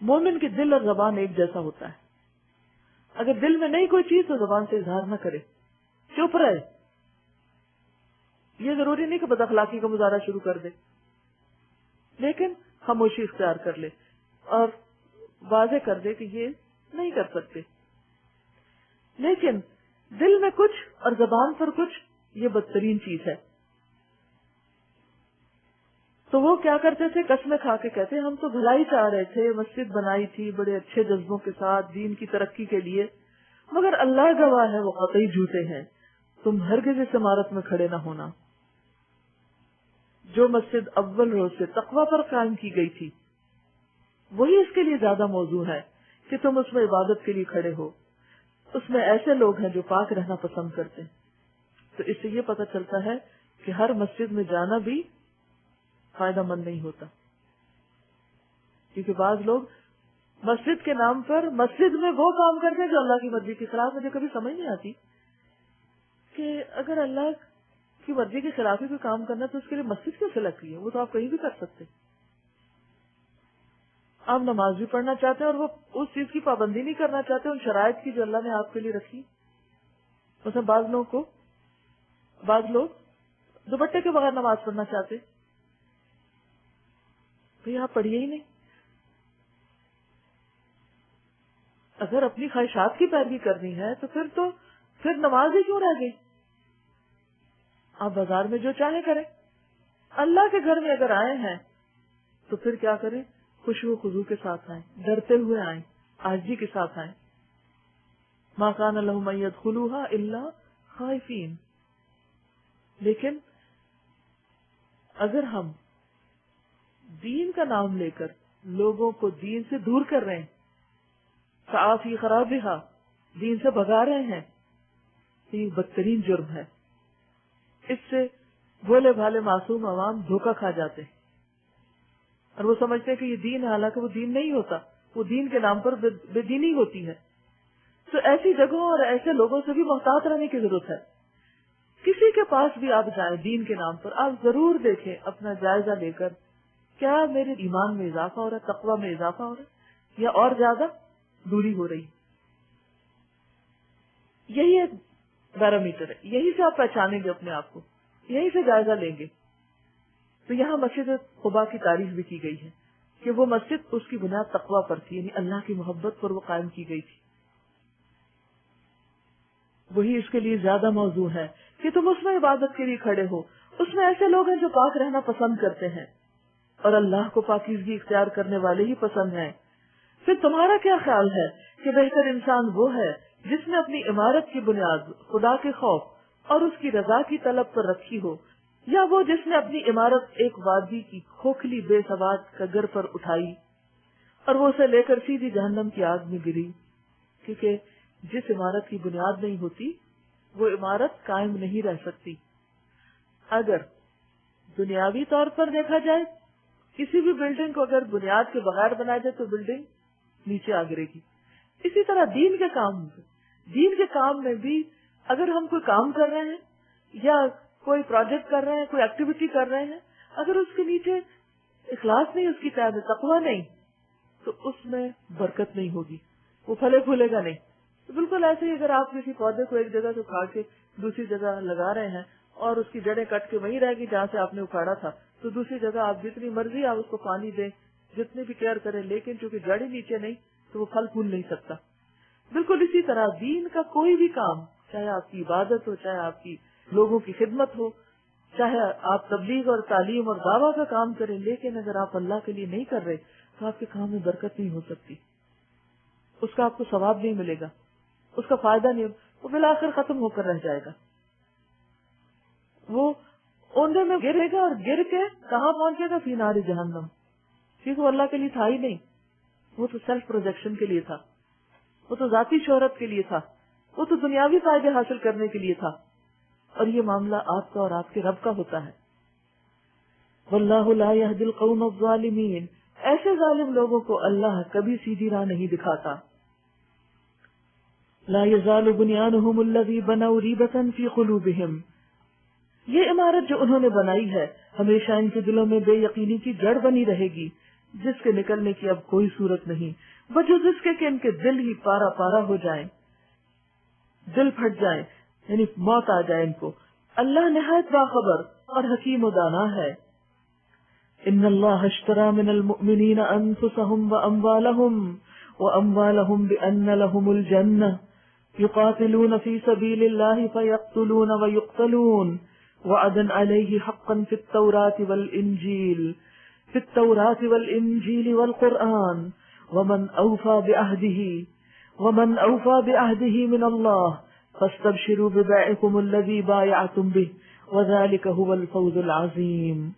مومن کے دل اور زبان ایک جیسا ہوتا ہے. اگر دل میں نہیں کوئی چیز تو زبان سے اظہار نہ کرے, چپ رہے. یہ ضروری نہیں کہ بد اخلاقی کا مظاہرہ شروع کر دے, لیکن خاموشی اختیار کر لے اور واضح کر دے کہ یہ نہیں کر سکتے. لیکن دل میں کچھ اور زبان پر کچھ, یہ بدترین چیز ہے. تو وہ کیا کرتے تھے, قسمیں کھا کے کہتے ہم تو بھلائی چاہ رہے تھے, مسجد بنائی تھی بڑے اچھے جذبوں کے ساتھ دین کی ترقی کے لیے, مگر اللہ گواہ ہے وہ قطعی جھوٹے ہیں, تم ہرگز اس عمارت میں کھڑے نہ ہونا. جو مسجد اول روز سے تقوی پر قائم کی گئی تھی وہی اس کے لیے زیادہ موزوں ہے کہ تم اس میں عبادت کے لیے کھڑے ہو. اس میں ایسے لوگ ہیں جو پاک رہنا پسند کرتے ہیں. تو اس سے یہ پتہ چلتا ہے کہ ہر مسجد میں جانا بھی فائدہ مند نہیں ہوتا, کیونکہ بعض لوگ مسجد کے نام پر مسجد میں وہ کام کرتے ہیں جو اللہ کی مرضی کے خلاف. مجھے کبھی سمجھ نہیں آتی کہ اگر اللہ کی مرضی کے خلاف ہی کوئی کام کرنا تو اس کے لیے مسجد کیوں سلیکٹ کی ہے؟ وہ تو آپ کہیں بھی کر سکتے. آپ نماز بھی پڑھنا چاہتے ہیں اور وہ اس چیز کی پابندی نہیں کرنا چاہتے ان شرائط کی جو اللہ نے آپ کے لیے رکھی. مثلا بعض لوگ دوپٹے کے بغیر نماز پڑھنا چاہتے, بھئی آپ پڑھیے ہی نہیں. اگر اپنی خواہشات کی پیروی کرنی ہے تو پھر نماز ہی کیوں رہ گئی؟ آپ بازار میں جو چاہے کریں. اللہ کے گھر میں اگر آئے ہیں تو پھر کیا کریں؟ خشوع و خضوع کے ساتھ آئیں, ڈرتے ہوئے آئیں, عاجزی کے ساتھ آئیں. ما کان لهم ان يدخلوها الا خائفین. لیکن اگر ہم دین کا نام لے کر لوگوں کو دین سے دور کر رہے ہیں, فی خرابہا, دین سے بھگا رہے ہیں, تو یہ بدترین جرم ہے. اس سے بھولے بھالے معصوم عوام دھوکہ کھا جاتے ہیں اور وہ سمجھتے ہیں کہ یہ دین ہے, حالانکہ وہ دین نہیں ہوتا, وہ دین کے نام پر بے دینی ہوتی ہے. تو ایسی جگہوں اور ایسے لوگوں سے بھی محتاط رہنے کی ضرورت ہے. کسی کے پاس بھی آپ جائیں دین کے نام پر, آپ ضرور دیکھیں اپنا جائزہ لے کر کیا میرے ایمان میں اضافہ ہو رہا ہے, تقوی میں اضافہ ہو رہا ہے, یا اور زیادہ دوری ہو رہی. یہی ایک پیرامیٹر ہے, یہی سے آپ پہچانیں گے اپنے آپ کو, یہی سے جائزہ لیں گے. تو یہاں مسجد قباء کی تعریف بھی کی گئی ہے کہ وہ مسجد اس کی بنیاد تقوی پر تھی, یعنی اللہ کی محبت پر وہ قائم کی گئی تھی. وہی اس کے لیے زیادہ موضوع ہے کہ تم اس میں عبادت کے لیے کھڑے ہو. اس میں ایسے لوگ ہیں جو پاک رہنا پسند کرتے ہیں اور اللہ کو پاکیزگی اختیار کرنے والے ہی پسند ہیں. پھر تمہارا کیا خیال ہے کہ بہتر انسان وہ ہے جس نے اپنی عمارت کی بنیاد خدا کے خوف اور اس کی رضا کی طلب پر رکھی ہو, یا وہ جس نے اپنی عمارت ایک وادی کی کھوکھلی بے سواد کگر پر اٹھائی اور وہ اسے لے کر سیدھی جہنم کی آگ میں گری. کیونکہ جس عمارت کی بنیاد نہیں ہوتی وہ عمارت قائم نہیں رہ سکتی. اگر دنیاوی طور پر دیکھا جائے, کسی بھی بلڈنگ کو اگر بنیاد کے بغیر بنایا جائے تو بلڈنگ نیچے آ گرے گی. اسی طرح دین کے کام میں بھی اگر ہم کوئی کام کر رہے ہیں یا کوئی پروجیکٹ کر رہے ہیں, کوئی ایکٹیویٹی کر رہے ہیں, اگر اس کے نیچے اخلاص نہیں, اس کی قید تقوی نہیں, تو اس میں برکت نہیں ہوگی, وہ پھلے پھولے گا نہیں. تو بالکل ایسے ہی اگر آپ کسی پودے کو ایک جگہ سے اکھاڑ کے دوسری جگہ لگا رہے ہیں اور اس کی جڑیں کٹ کے وہیں رہ گی جہاں سے آپ نے اکھاڑا تھا, تو دوسری جگہ آپ جتنی مرضی آپ اس کو پانی دیں, جتنی بھی کیئر کریں, لیکن چونکہ جڑ ہی نیچے نہیں تو وہ پھل پھول نہیں سکتا. بالکل اسی طرح دین کا کوئی بھی کام, چاہے آپ کی عبادت ہو, چاہے آپ کی لوگوں کی خدمت ہو, چاہے آپ تبلیغ اور تعلیم اور دعویٰ کا کام کریں, لیکن اگر آپ اللہ کے لیے نہیں کر رہے تو آپ کے کام میں برکت نہیں ہو سکتی, اس کا آپ کو ثواب نہیں ملے گا, اس کا فائدہ نہیں, وہ بالآخر ختم ہو کر رہ جائے گا. وہ اوندے میں گرے گا اور گر کے کہاں پہنچے گا؟ فی نار جہنم. کیونکہ وہ اللہ کے لیے تھا ہی نہیں, وہ تو سیلف پروجیکشن کے لیے تھا, وہ تو ذاتی شہرت کے لیے تھا, وہ تو دنیاوی فائدے حاصل کرنے کے لیے تھا. اور یہ معاملہ آپ کا اور آپ کے رب کا ہوتا ہے. واللہ لا یہدی القوم الظالمین, ایسے ظالم لوگوں کو اللہ کبھی سیدھی راہ نہیں دکھاتا. لا یزال بنیانہم الذی بنوا ریبۃ فی قلوبہم, یہ عمارت جو انہوں نے بنائی ہے ہمیشہ ان کے دلوں میں بے یقینی کی جڑ بنی رہے گی. جس کے نکلنے کی اب کوئی صورت نہیں، وجہ اس کے کہ ان کے دل ہی پارا پارا ہو جائیں، دل پھٹ جائیں، یعنی موت آ جائے ان کو۔ اللہ نہایت باخبر اور حکیم و دانا ہے۔ ان اللہ اشترى من المؤمنین انفسهم واموالهم بان لهم الجنہ یقاتلون فی سبیل اللہ فیقتلون ویقتلون وعدا علیہ حقا فی التوراة والانجیل والقرآن ومن اوفى بعہدہ من اللہ فاستبشروا ببیعکم الذی بایعتم بہ وذلک هو الفوز العظیم۔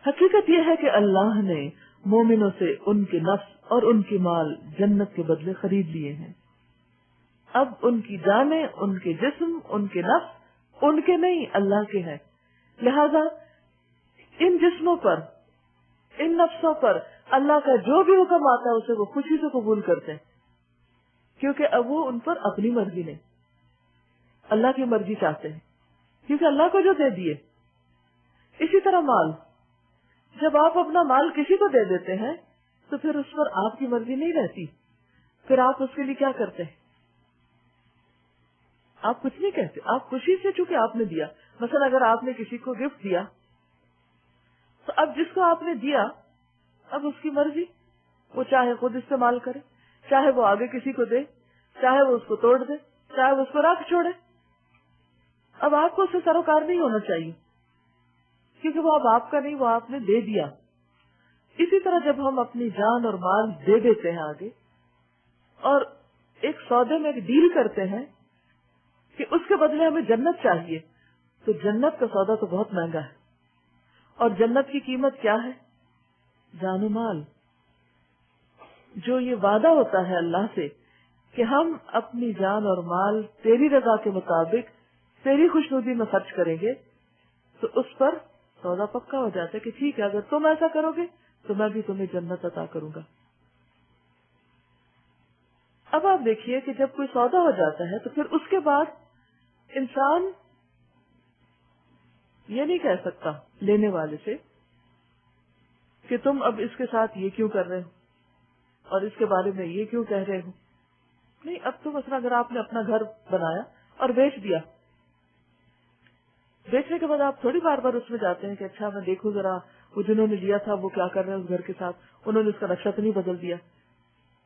حقیقت یہ ہے کہ اللہ نے مومنوں سے ان کے نفس اور ان کی مال جنت کے بدلے خرید لیے ہیں۔ اب ان کی جانیں، ان کے جسم، ان کے نفس ان کے نہیں، اللہ کے ہیں۔ لہذا ان جسموں پر، ان نفسوں پر اللہ کا جو بھی حکم آتا ہے اسے وہ خوشی سے قبول کرتے ہیں، کیونکہ اب وہ ان پر اپنی مرضی نہیں، اللہ کی مرضی چاہتے ہیں، کیونکہ اللہ کو جو دے دیے۔ اسی طرح مال، جب آپ اپنا مال کسی کو دے دیتے ہیں تو پھر اس پر آپ کی مرضی نہیں رہتی، پھر آپ اس کے لیے کیا کرتے ہیں؟ آپ کچھ نہیں کہتے، آپ خوشی سے، چونکہ آپ نے دیا۔ مثلا اگر آپ نے کسی کو گفٹ دیا تو اب جس کو آپ نے دیا اب اس کی مرضی، وہ چاہے خود استعمال کرے، چاہے وہ آگے کسی کو دے، چاہے وہ اس کو توڑ دے، چاہے وہ اس کو رکھ چھوڑے۔ اب آپ کو اس سے سروکار نہیں ہونا چاہیے، کیونکہ وہ اب آپ کا نہیں، وہ آپ نے دے دیا۔ اسی طرح جب ہم اپنی جان اور مال دے دیتے ہیں آگے اور ایک سودے میں ایک ڈیل کرتے ہیں کہ اس کے بدلے ہمیں جنت چاہیے، تو جنت کا سودا تو بہت مہنگا ہے، اور جنت کی قیمت کیا ہے؟ جان و مال۔ جو یہ وعدہ ہوتا ہے اللہ سے کہ ہم اپنی جان اور مال تیری رضا کے مطابق تیری خوشنودی میں خرچ کریں گے، تو اس پر سودا پکا ہو جاتا ہے کہ ٹھیک ہے، اگر تم ایسا کرو گے تو میں بھی تمہیں جنت عطا کروں گا۔ اب آپ دیکھیے کہ جب کوئی سودا ہو جاتا ہے تو پھر اس کے بعد انسان یہ نہیں کہہ سکتا لینے والے سے کہ تم اب اس کے ساتھ یہ کیوں کر رہے ہو اور اس کے بارے میں یہ کیوں کہہ رہے ہو۔ نہیں، اب تو مثلا اگر آپ نے اپنا گھر بنایا اور بیچ دیا، بیچنے کے بعد آپ تھوڑی بار بار اس میں جاتے ہیں کہ اچھا میں دیکھوں ذرا وہ جنہوں نے لیا تھا وہ کیا کر رہے ہیں اس گھر کے ساتھ، انہوں نے اس کا نقشہ تو نہیں بدل دیا،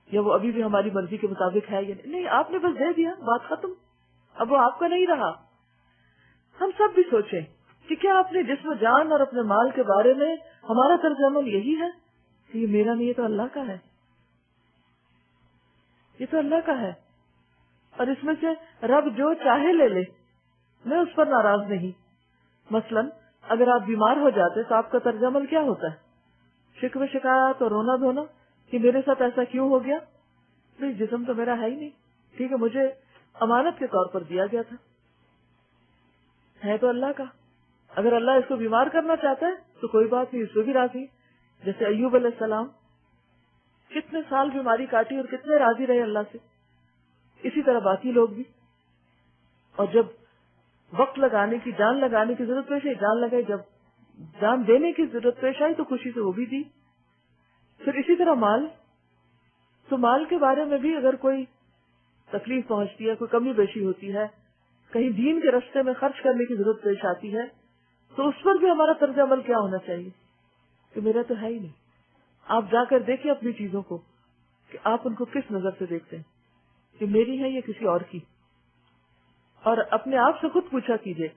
یا وہ ابھی بھی ہماری مرضی کے مطابق ہے یا نہیں۔ آپ نے بس دے دیا، بات ختم، اب وہ آپ کا نہیں رہا۔ ہم سب بھی سوچیں کہ کیا اپنے جسم و جان اور اپنے مال کے بارے میں ہمارا طرز عمل یہی ہے کہ یہ میرا نہیں، یہ تو اللہ کا ہے، یہ تو اللہ کا ہے، اور اس میں سے رب جو چاہے لے لے، میں اس پر ناراض نہیں۔ مثلا اگر آپ بیمار ہو جاتے تو آپ کا طرز عمل کیا ہوتا ہے؟ شکوے شکایت اور رونا دھونا کہ میرے ساتھ ایسا کیوں ہو گیا؟ نہیں، جسم تو میرا ہے ہی نہیں، ٹھیک ہے، مجھے امانت کے طور پر دیا گیا تھا، ہے تو اللہ کا۔ اگر اللہ اس کو بیمار کرنا چاہتا ہے تو کوئی بات نہیں، اس کو بھی راضی۔ جیسے ایوب علیہ السلام کتنے سال بیماری کاٹی اور کتنے راضی رہے اللہ سے، اسی طرح باقی لوگ بھی۔ اور جب وقت لگانے کی، جان لگانے کی ضرورت پیش آئی، جان لگائی، جب جان دینے کی ضرورت پیش آئی تو خوشی سے وہ بھی دی۔ پھر اسی طرح مال، تو مال کے بارے میں بھی اگر کوئی تکلیف پہنچتی ہے، کوئی کمی بیشی ہوتی ہے، کہیں دین کے راستے میں خرچ کرنے کی ضرورت پیش آتی ہے، تو اس پر بھی ہمارا طرز عمل کیا ہونا چاہیے کہ میرا تو ہے ہی نہیں۔ آپ جا کر دیکھیں اپنی چیزوں کو کہ آپ ان کو کس نظر سے دیکھتے ہیں، کہ میری ہے یا کسی اور کی، اور اپنے آپ سے خود پوچھا کیجئے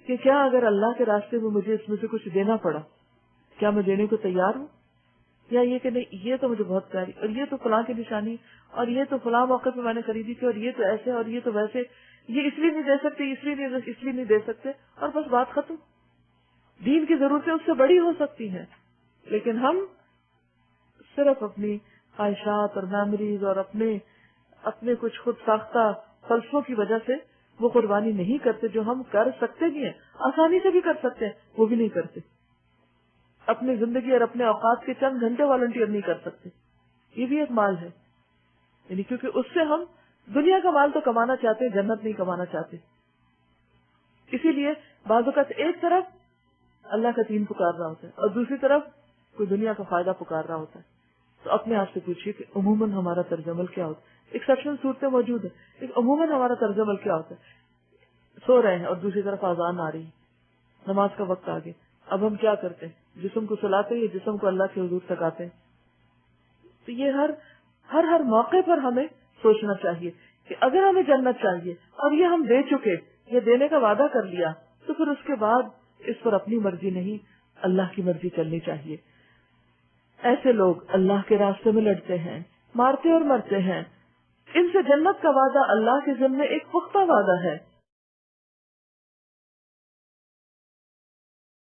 کہ کیا اگر اللہ کے راستے میں مجھے اس میں سے کچھ دینا پڑا، کیا میں دینے کو تیار ہوں، یا یہ کہ نہیں یہ تو مجھے بہت پیاری، اور یہ تو فلاں کی نشانی، اور یہ تو فلاں موقع پہ میں نے خریدی تھی، اور یہ تو ایسے اور یہ تو ویسے، یہ اس لیے نہیں دے سکتے، اس لیے نہیں دے سکتے، اور بس بات ختم۔ دین کی ضرورتیں اس سے بڑی ہو سکتی ہیں، لیکن ہم صرف اپنی خواہشات اور میموریز اور اپنے کچھ خود ساختہ فلسفوں کی وجہ سے وہ قربانی نہیں کرتے جو ہم کر سکتے بھی ہیں، آسانی سے بھی کر سکتے ہیں، وہ بھی نہیں کرتے۔ اپنی زندگی اور اپنے اوقات کے چند گھنٹے والنٹیئر نہیں کر سکتے، یہ بھی ایک مال ہے، یعنی کیونکہ اس سے ہم دنیا کا مال تو کمانا چاہتے ہیں، جنت نہیں کمانا چاہتے۔ اسی لیے بعض اوقات ایک طرف اللہ کا دین پکارنا ہوتا ہے اور دوسری طرف کوئی دنیا کا فائدہ پکار رہا ہوتا ہے تو اپنے آپ سے پوچھیے کہ عموماً ہمارا طرز عمل کیا ہوتا ہے. ایکسیپشن صورتیں موجود ہیں لیکن عموماً ہمارا طرز عمل کیا ہوتا ہے؟ سو رہے ہیں اور دوسری طرف اذان آ رہی ہے, نماز کا وقت آ گیا, اب ہم کیا کرتے ہیں؟ جسم کو سلاتے ہیں, جسم کو اللہ کے حضور تک آتے ہیں. تو یہ ہر موقع پر ہمیں سوچنا چاہیے کہ اگر ہمیں جنت چاہیے اور یہ ہم دے چکے, یہ دینے کا وعدہ کر لیا, تو پھر اس کے بعد اس پر اپنی مرضی نہیں اللہ کی مرضی چلنی چاہیے. ایسے لوگ اللہ کے راستے میں لڑتے ہیں, مارتے اور مرتے ہیں. ان سے جنت کا وعدہ اللہ کے ذمے ایک پختہ وعدہ ہے.